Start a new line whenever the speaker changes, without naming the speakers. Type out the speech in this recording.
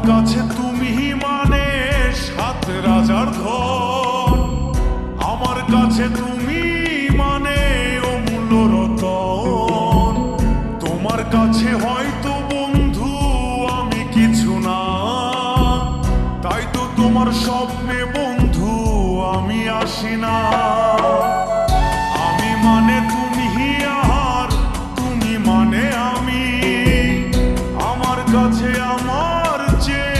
কাছে তুমি মানে সাত রাজার ধন, আমার কাছে তুমি মানে অমূল্য রতন। তোমার কাছে হয়তো বন্ধু আমি কিছু না, তাই তো তোমার স্বপ্নে বন্ধু আমি আসি না। আমি মানে তুমি আর তুমি মানে আমি, আমার কাছে আমার চেয়ে